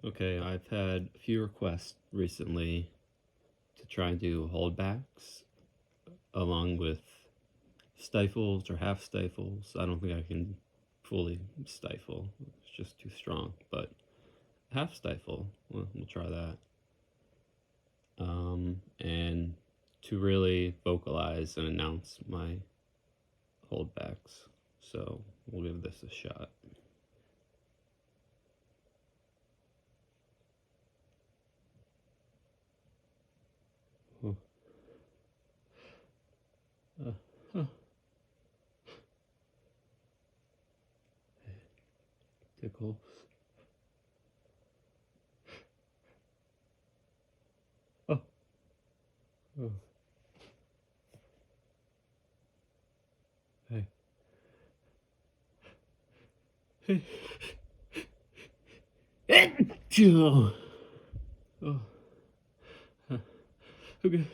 Okay, I've had a few requests recently to try and do holdbacks along with stifles or half stifles. I don't think I can fully stifle, it's just too strong, but half stifle, well, we'll try that. And to really vocalize and announce my holdbacks. So we'll give this a shot. Tickles. Oh. Oh. Hey. Hey. Oh. Oh. Okay.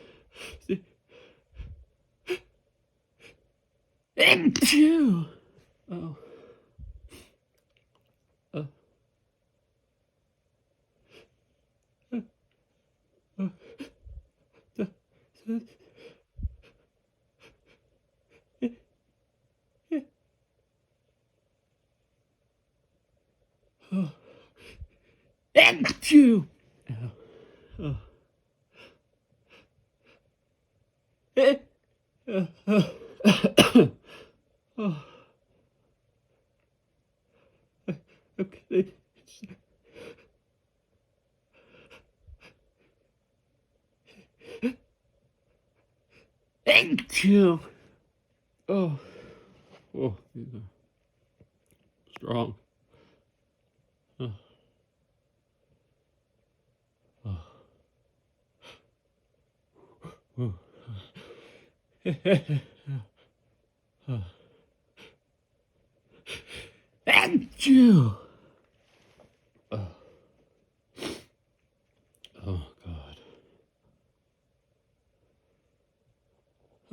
Achoo! Oh. Uh. Uh. Uh. Oh. Achoo! Ow. Oh. Oh. Okay. Thank you. Oh. Oh, these are strong. Oh. Oh. Oh. Thank you. Oh. Oh God.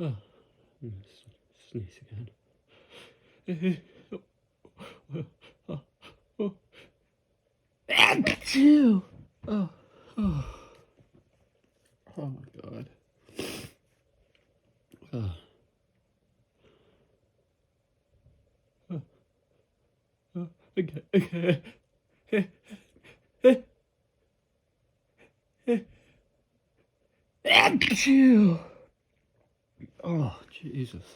Oh. Sneeze again. Oh. Thank you. Oh. Oh. Oh my God. Oh. Oh. Oh. Okay. Thank you. Oh, Jesus.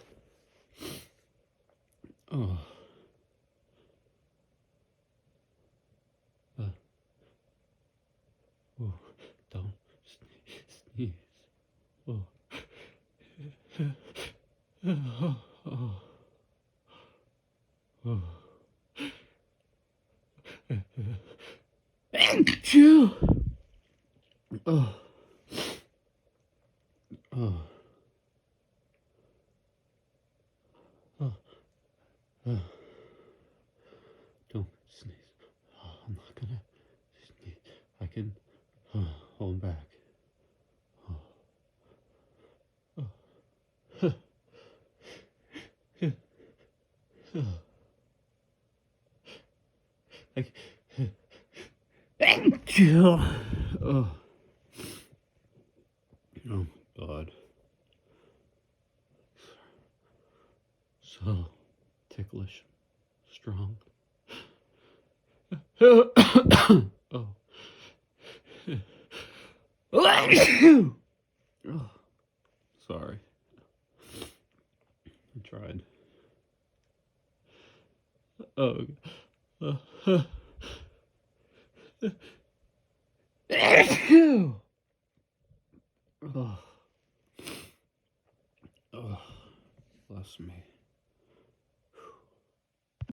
Oh. Oh. Don't sneeze. Oh. Oh. Oh. Oh. Thank you. Oh. Oh. Oh. Oh. Don't sneeze. Oh, I'm not gonna sneeze. I can hold back. Oh. Oh. Thank you. Oh. Oh God. So ticklish, strong. Oh. Oh. Sorry. I tried. Oh. Oh. Oh. Bless me.